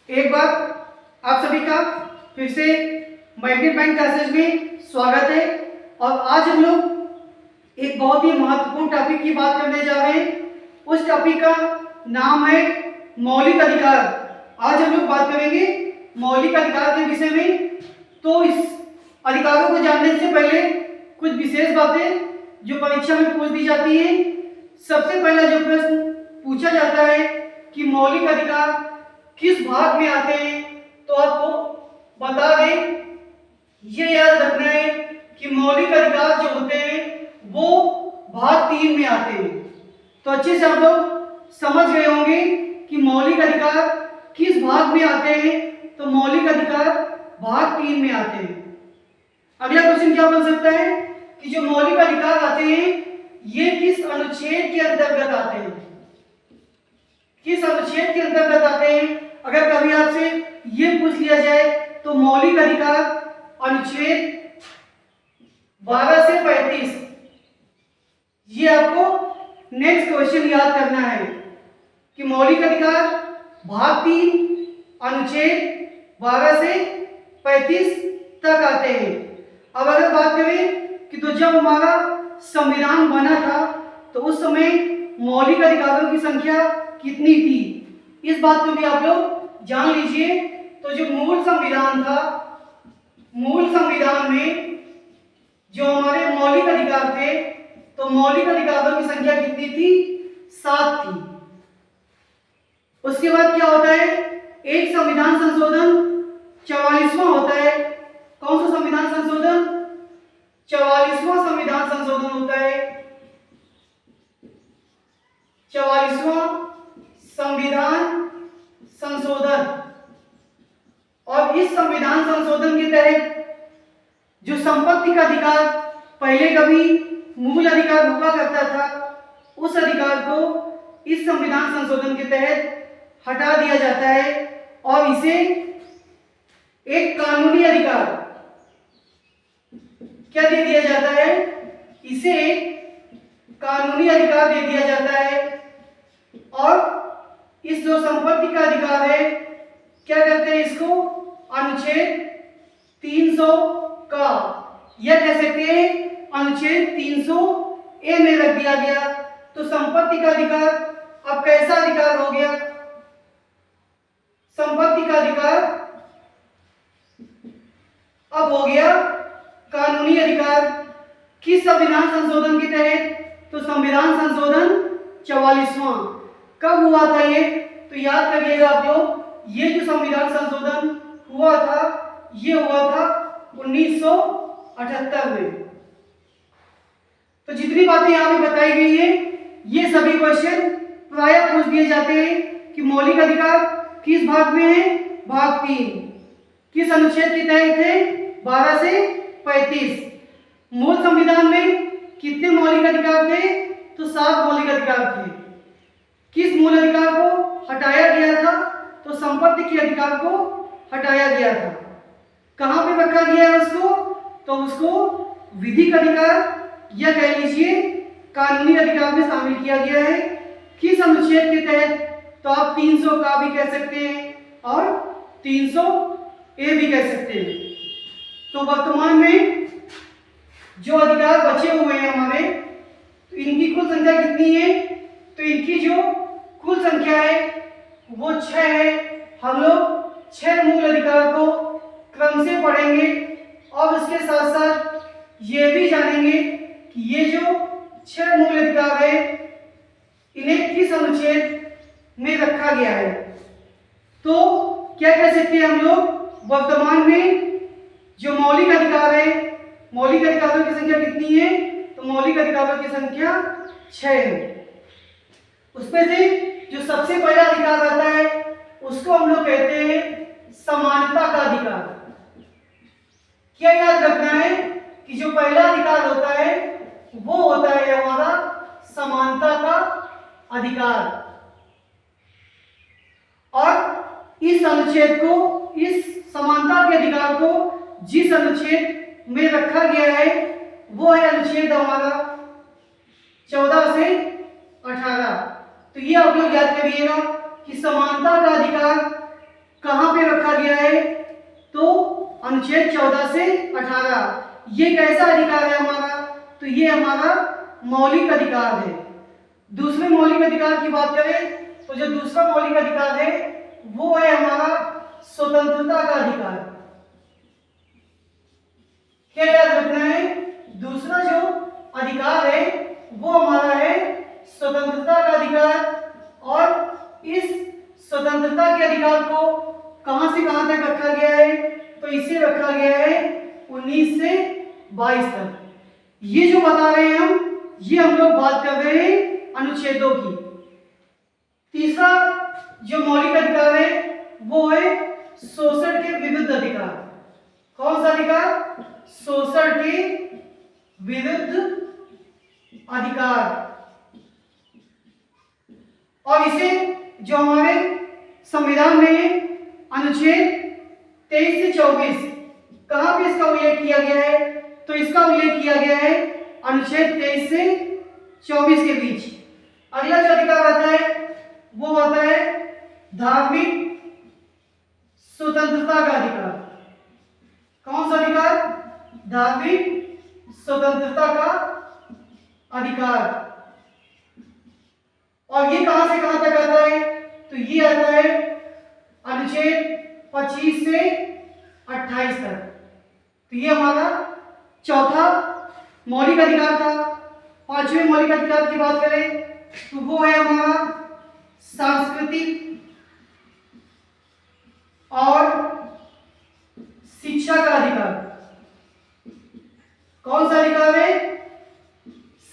एक बार आप सभी का फिर से मैग्नेट बैंक क्लासेस में स्वागत है। और आज हम लोग एक बहुत ही महत्वपूर्ण टॉपिक की बात करने जा रहे हैं। उस टॉपिक का नाम है मौलिक अधिकार। आज हम लोग बात करेंगे मौलिक अधिकार के विषय में। तो इस अधिकारों को जानने से पहले कुछ विशेष बातें जो परीक्षा में पूछ दी जाती है। सबसे पहला जो प्रश्न पूछा जाता है कि मौलिक अधिकार किस भाग में आते हैं, तो आपको बता दें, ये याद रखना है कि मौलिक अधिकार जो होते हैं वो भाग 3 में आते हैं। तो अच्छे से आप लोग समझ गए होंगे कि मौलिक अधिकार किस भाग में आते हैं। तो मौलिक अधिकार भाग 3 में आते हैं। अगला क्वेश्चन क्या बन सकता है कि जो मौलिक अधिकार आते हैं ये किस अनुच्छेद के अंतर्गत आते हैं, किस अनुच्छेद के अंतर्गत आते हैं। अगर कभी आपसे ये पूछ लिया जाए तो मौलिक अधिकार अनुच्छेद 12 से 35, ये आपको नेक्स्ट क्वेश्चन याद करना है कि मौलिक अधिकार भाग 3 अनुच्छेद 12 से 35 तक आते हैं। अब अगर बात करें कि तो जब हमारा संविधान बना था तो उस समय मौलिक अधिकारों की संख्या कितनी थी, इस बात को भी आप लोग जान लीजिए। तो जो मूल संविधान था, मूल संविधान में जो हमारे मौलिक अधिकार थे, तो मौलिक अधिकारों की संख्या कितनी थी? 7 थी। उसके बाद क्या होता है, एक संविधान संशोधन 44वां होता है। कौन सा संविधान संशोधन? 44वां संविधान संशोधन होता है। 44वां संविधान संशोधन। और इस संविधान संशोधन के तहत जो संपत्ति का अधिकार पहले कभी मूल अधिकार हुआ करता था, उस अधिकार को इस संविधान संशोधन के तहत हटा दिया जाता है और इसे एक कानूनी अधिकार क्या दे दिया जाता है? इसे एक कानूनी अधिकार दे दिया जाता है। और इस जो संपत्ति का अधिकार है, क्या करते हैं इसको? अनुच्छेद 300 का, यह कह सकते हैं अनुच्छेद 300 ए में रख दिया गया। तो संपत्ति का अधिकार अब कैसा अधिकार हो गया? संपत्ति का अधिकार अब हो गया कानूनी अधिकार। किस संविधान संशोधन के तहत? तो संविधान संशोधन 44वां। कब हुआ था ये? तो याद करिएगा आप लोग, ये जो संविधान संशोधन हुआ था ये हुआ था 1978 में। तो जितनी बातें यहां पे बताई गई है ये सभी क्वेश्चन प्रायः पूछ दिए जाते हैं कि मौलिक अधिकार किस भाग में है? भाग 3। किस अनुच्छेद के तहत है? 12 से 35। मूल संविधान में कितने मौलिक अधिकार थे? तो 7 मौलिक अधिकार थे। किस मूल अधिकार को हटाया गया था? तो संपत्ति के अधिकार को हटाया गया था। कहां पे रखा गया है उसको? तो उसको विधिक अधिकार या कह लीजिए कानूनी अधिकार में शामिल किया गया है। किस अनुच्छेद के तहत? तो आप 300 का भी कह सकते हैं और 300 ए भी कह सकते हैं। तो वर्तमान में जो अधिकार बचे हुए हैं हमारे, तो इनकी कुल संख्या कितनी है? तो इनकी जो कुल संख्या है वो 6 है। हम लोग 6 मूल अधिकार को क्रम से पढ़ेंगे और उसके साथ साथ ये भी जानेंगे कि ये जो 6 मूल अधिकार है इन्हें किस अनुच्छेद में रखा गया है। तो क्या कह सकते हैं हम लोग, वर्तमान में जो मौलिक अधिकार है, मौलिक अधिकारों की संख्या कितनी है? तो मौलिक अधिकारों की संख्या 6 है। उसमें से जो सबसे पहला अधिकार आता है उसको हम लोग कहते हैं समानता का अधिकार। क्या याद रखना है कि जो पहला अधिकार होता है वो होता है हमारा समानता का अधिकार। और इस अनुच्छेद को, इस समानता के अधिकार को जिस अनुच्छेद में रखा गया है वो है अनुच्छेद हमारा 14 से 18। तो ये आप लोग याद करिएगा कि समानता का अधिकार कहां अनुच्छेद 14 से 18। ये कैसा अधिकार है हमारा? तो ये हमारा मौलिक अधिकार है। दूसरे मौलिक अधिकार की बात करें तो जो दूसरा मौलिक अधिकार है वो है हमारा स्वतंत्रता का अधिकार। क्या याद रखना है? दूसरा जो अधिकार है वो हमारा है स्वतंत्रता का अधिकार। और इस स्वतंत्रता के अधिकार को कहां से कहां तक रखा गया है? तो इसे रखा गया है 19 से 22 तक। ये जो बता रहे हैं ये हम लोग बात कर रहे हैं अनुच्छेदों की। तीसरा जो मौलिक अधिकार है वो है शोषण के विरुद्ध अधिकार। कौन सा अधिकार? शोषण के विरुद्ध अधिकार। और इसे जो हमारे संविधान में अनुच्छेद 23 से 24 कहां पे इसका उल्लेख किया गया है? तो इसका उल्लेख किया गया है अनुच्छेद 23 से 24 के बीच। अगला जो अधिकार आता है वो आता है धार्मिक स्वतंत्रता का अधिकार। कौन सा अधिकार? धार्मिक स्वतंत्रता का अधिकार। और ये कहां से कहां तक आता है? तो ये आता है अनुच्छेद 25 से 28 तक। तो ये हमारा चौथा मौलिक अधिकार था। पांचवें मौलिक अधिकार की बात करें तो वो है हमारा सांस्कृतिक और शिक्षा का अधिकार। कौन सा अधिकार है?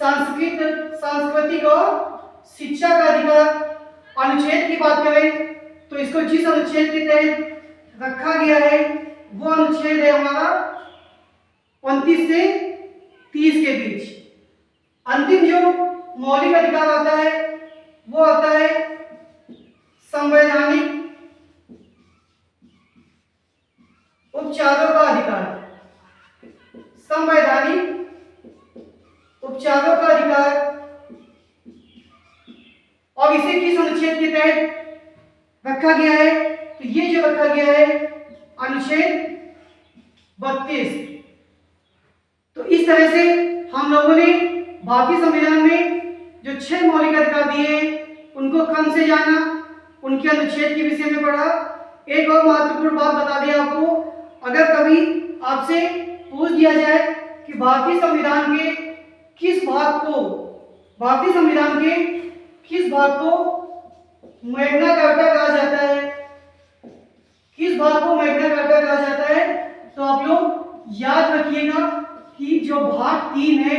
सांस्कृतिक और शिक्षा का अधिकार। अनुच्छेद की बात करें तो इसको जिस अनुच्छेद के तहत रखा गया है वो अनुच्छेद है हमारा 29 से 30 के बीच। अंतिम जो मौलिक अधिकार आता है वो आता है संवैधानिक उपचारों का अधिकार। संवैधानिक उपचारों का अधिकार। और इसे किस अनुच्छेद के तहत रखा गया है? तो ये जो रखा गया है अनुच्छेद 32। तो इस तरह से हम लोगों ने भारतीय संविधान में जो 6 मौलिक अधिकार दिए उनको क्रम से जाना, उनके अनुच्छेद के विषय में पढ़ा। एक और महत्वपूर्ण बात बता दिया आपको, अगर कभी आपसे पूछ दिया जाए कि भारतीय संविधान के किस भाग को मैग्ना कार्टा कहा जाता है, किस भाग को मैग्ना कार्टा कहा जाता है, तो आप लोग याद रखिएगा कि जो भाग 3 है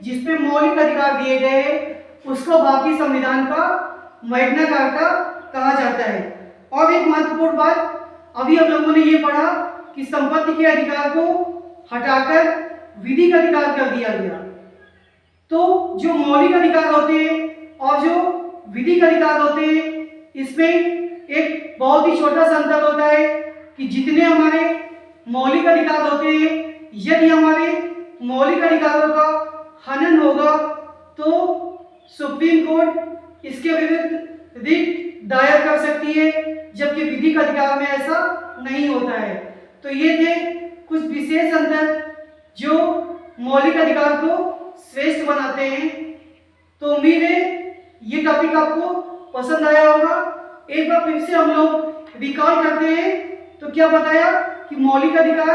जिसमें मौलिक अधिकार दिए गए हैं उसको भारतीय संविधान का मैग्ना कार्टा कहा जाता है। और एक महत्वपूर्ण बात, अभी हम लोगों ने ये पढ़ा कि संपत्ति के अधिकार को हटाकर विधिक अधिकार कर दिया गया। तो जो मौलिक अधिकार होते हैं और जो विधिक अधिकार होते हैं इसमें एक बहुत ही छोटा सा अंतर होता है कि जितने हमारे मौलिक अधिकार होते हैं, यदि हमारे मौलिक अधिकारों का हनन होगा तो सुप्रीम कोर्ट इसके विरुद्ध रिट दायर कर सकती है, जबकि विधिक अधिकार में ऐसा नहीं होता है। तो ये थे कुछ विशेष अंतर जो मौलिक अधिकार को श्रेष्ठ बनाते हैं। तो उम्मीद है ये टॉपिक आपको पसंद आया होगा। एक बार फिर से हम लोग रिकॉल करते हैं। तो क्या बताया कि मौलिक अधिकार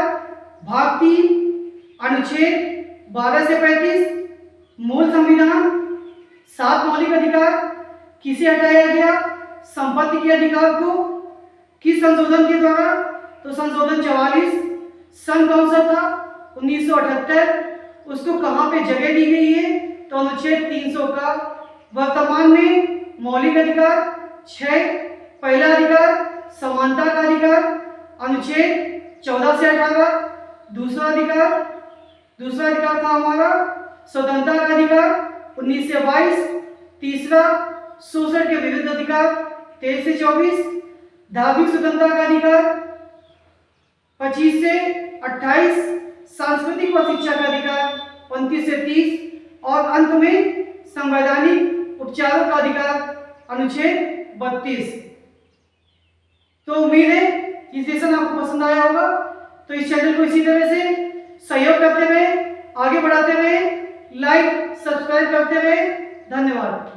भाग 3 अनुच्छेद 12 से 35 मूल संविधान, 7 मौलिक अधिकार किसे हटाया गया? संपत्ति के अधिकार को। किस संशोधन के द्वारा? तो संशोधन 44। सन कौन सा था? 1978। उसको कहां पे जगह दी गई है? तो अनुच्छेद 300 का। वर्तमान में मौलिक अधिकार 6। पहला अधिकार समानता का अधिकार, अनुच्छेद 14 से 18। दूसरा अधिकार था हमारा स्वतंत्रता का अधिकार, 19 से 22। तीसरा शोषण के विरुद्ध अधिकार, 23 से 24। धार्मिक स्वतंत्रता का अधिकार 25 से 28। सांस्कृतिक व शिक्षा का अधिकार 29 से 30। और अंत में संवैधानिक उपचारों का अधिकार अनुच्छेद 32। तो उम्मीद है कि सेशन आपको पसंद आया होगा। तो इस चैनल को इसी तरह से सहयोग करते हुए आगे बढ़ाते हुए लाइक सब्सक्राइब करते हुए धन्यवाद।